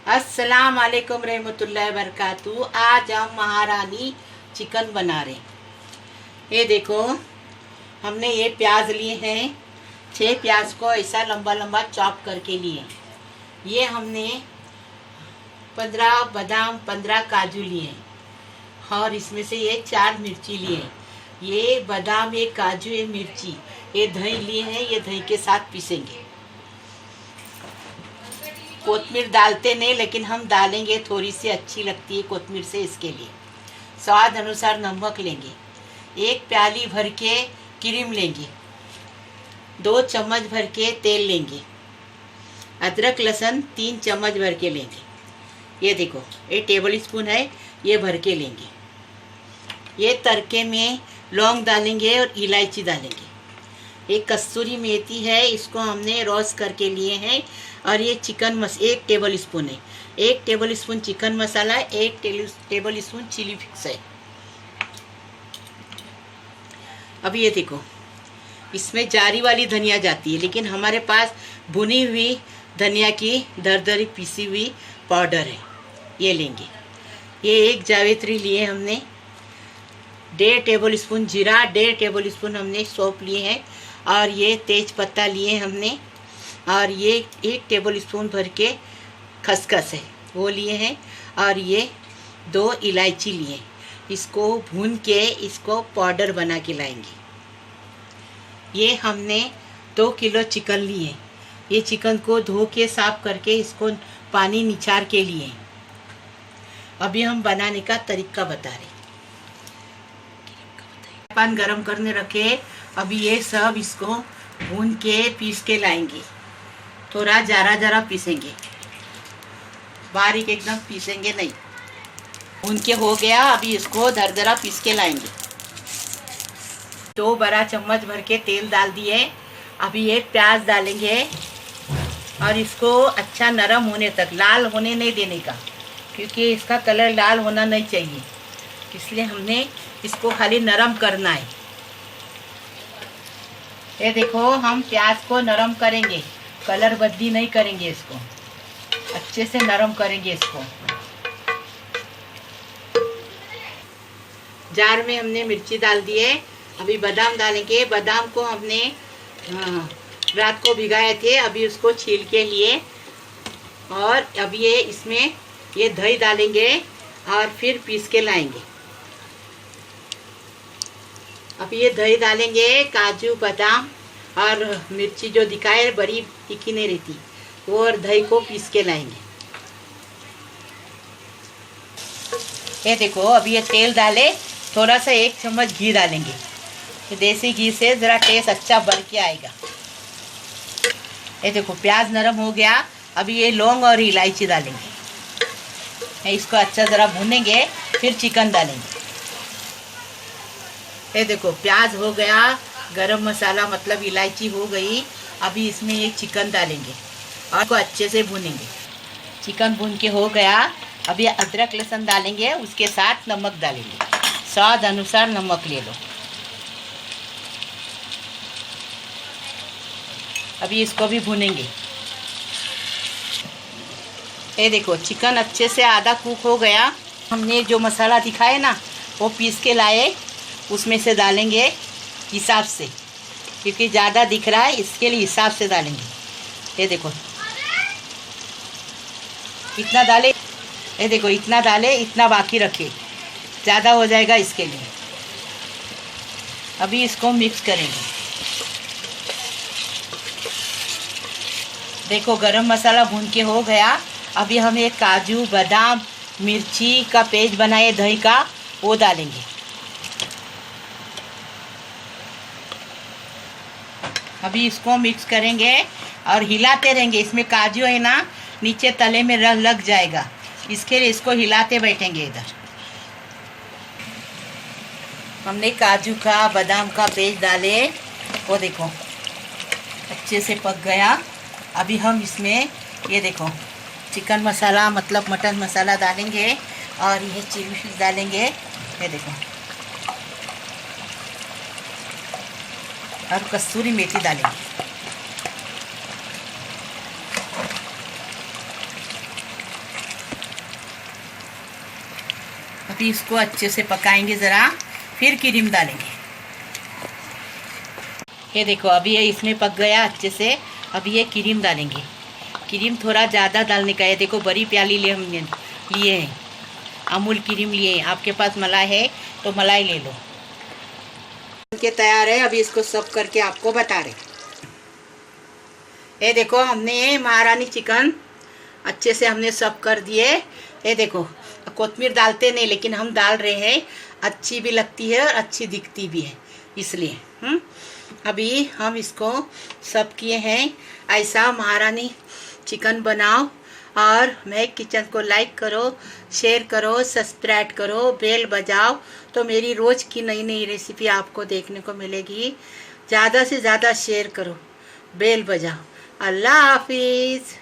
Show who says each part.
Speaker 1: अस्सलाम वालेकुम रहमतुल्लाहि बरकातू। आज हम महारानी चिकन बना रहे हैं। ये देखो, हमने ये प्याज लिए हैं। 6 प्याज को ऐसा लंबा लंबा चॉप करके लिए। ये हमने 15 बादाम 15 काजू लिए हैं और इसमें से ये 4 मिर्ची लिए हैं। ये बादाम, ये काजू, ये मिर्ची, ये दही लिए हैं। ये दही के साथ पीसेंगे। कोतमीर डालते नहीं, लेकिन हम डालेंगे, थोड़ी सी अच्छी लगती है कोतमीर से, इसके लिए। स्वाद अनुसार नमक लेंगे। 1 प्याली भर के क्रीम लेंगे। 2 चम्मच भर के तेल लेंगे। अदरक लहसुन 3 चम्मच भर के लेंगे। ये देखो, ये टेबल स्पून है, ये भर के लेंगे। ये तड़के में लौंग डालेंगे और इलायची डालेंगे। एक कस्तूरी मेथी है, इसको हमने रोस्ट करके लिए हैं। और ये चिकन 1 टेबल स्पून है। 1 टेबल स्पून चिकन मसाला, 1 टेबल स्पून चिली फ्लेक्स है। अब ये देखो, इसमें जारी वाली धनिया जाती है, लेकिन हमारे पास भुनी हुई धनिया की दरदरी पीसी हुई पाउडर है, ये लेंगे। ये 1 जावित्री लिए हमने। 1.5 टेबल स्पून जीरा, 1.5 टेबल स्पून हमने सौंफ लिए हैं। और ये तेज पत्ता लिए हमने। और ये 1 टेबल स्पून भर के खसखस है, वो लिए हैं। और ये 2 इलायची लिए। इसको भून के इसको पाउडर बना के लाएंगे। ये हमने 2 किलो चिकन लिए। ये चिकन को धो के साफ करके इसको पानी निचार के लिए। अभी हम बनाने का तरीका बता रहे। पैन गरम करने रखे। अभी ये सब इसको भून के पीस के लाएंगे। थोड़ा जरा जरा पीसेंगे, बारीक एकदम पीसेंगे नहीं। भून के हो गया। अभी इसको दरदरा पीस के लाएंगे। 2 बड़ा चम्मच भर के तेल डाल दिए। अभी ये प्याज डालेंगे और इसको अच्छा नरम होने तक, लाल होने नहीं देने का, क्योंकि इसका कलर लाल होना नहीं चाहिए, इसलिए हमने इसको खाली नरम करना है। ये देखो, हम प्याज को नरम करेंगे, कलर बदली नहीं करेंगे। इसको अच्छे से नरम करेंगे। इसको जार में हमने मिर्ची डाल दिए। अभी बादाम डालेंगे। बादाम को हमने रात को भिगाए थे, अभी उसको छील के लिए। और अब ये इसमें ये दही डालेंगे और फिर पीस के लाएंगे। अब ये दही डालेंगे। काजू बादाम और मिर्ची जो दिखाए, बड़ी तीखी नहीं रहती वो, और दही को पीस के लाएंगे। ये देखो, अभी ये तेल डाले, थोड़ा सा 1 चम्मच घी डालेंगे। देसी घी से ज़रा टेस्ट अच्छा बढ़ के आएगा। ये देखो, प्याज नरम हो गया। अभी ये लौंग और इलायची डालेंगे। इसको अच्छा ज़रा भूनेंगे, फिर चिकन डालेंगे। ये देखो, प्याज हो गया, गरम मसाला मतलब इलायची हो गई। अभी इसमें ये चिकन डालेंगे और इसको अच्छे से भूनेंगे। चिकन भून के हो गया। अभी अदरक लहसुन डालेंगे, उसके साथ नमक डालेंगे। स्वाद अनुसार नमक ले लो। अभी इसको भी भूनेंगे। ये देखो, चिकन अच्छे से आधा कुक हो गया। हमने जो मसाला दिखाए ना, वो पीस के लाए, उसमें से डालेंगे हिसाब से, क्योंकि ज़्यादा दिख रहा है, इसके लिए हिसाब से डालेंगे। ये देखो, इतना डाले। ये देखो, इतना डाले, इतना बाकी रखे, ज़्यादा हो जाएगा इसके लिए। अभी इसको मिक्स करेंगे। देखो, गरम मसाला भून के हो गया। अभी हम एक काजू बादाम मिर्ची का पेस्ट बनाए दही का, वो डालेंगे। अभी इसको मिक्स करेंगे और हिलाते रहेंगे। इसमें काजू है ना, नीचे तले में लग जाएगा, इसके लिए इसको हिलाते बैठेंगे। इधर हमने काजू का बादाम का पेस्ट डाले, वो देखो अच्छे से पक गया। अभी हम इसमें ये देखो चिकन मसाला मतलब मटन मसाला डालेंगे और ये चिली फ्लेक्स डालेंगे। ये देखो, और कस्तूरी मेथी डालेंगे। अभी इसको अच्छे से पकाएंगे ज़रा, फिर क्रीम डालेंगे। ये देखो अभी ये इसमें पक गया अच्छे से। अभी ये क्रीम डालेंगे। क्रीम थोड़ा ज़्यादा डालने का है। देखो बड़ी प्याली हमने लिए हैं, अमूल क्रीम लिए हैं। आपके पास मलाई है तो मलाई ले लो। के तैयार है। अभी इसको सर्व करके आपको बता रहे। ये देखो हमने महारानी चिकन अच्छे से हमने सर्व कर दिए। ये देखो कोतमीर डालते नहीं, लेकिन हम डाल रहे हैं। अच्छी भी लगती है और अच्छी दिखती भी है, इसलिए अभी हम इसको सर्व किए हैं। ऐसा महारानी चिकन बनाओ और महक किचन को लाइक करो, शेयर करो, सब्सक्राइब करो, बेल बजाओ, तो मेरी रोज़ की नई नई रेसिपी आपको देखने को मिलेगी। ज़्यादा से ज़्यादा शेयर करो, बेल बजाओ। अल्लाह हाफिज़।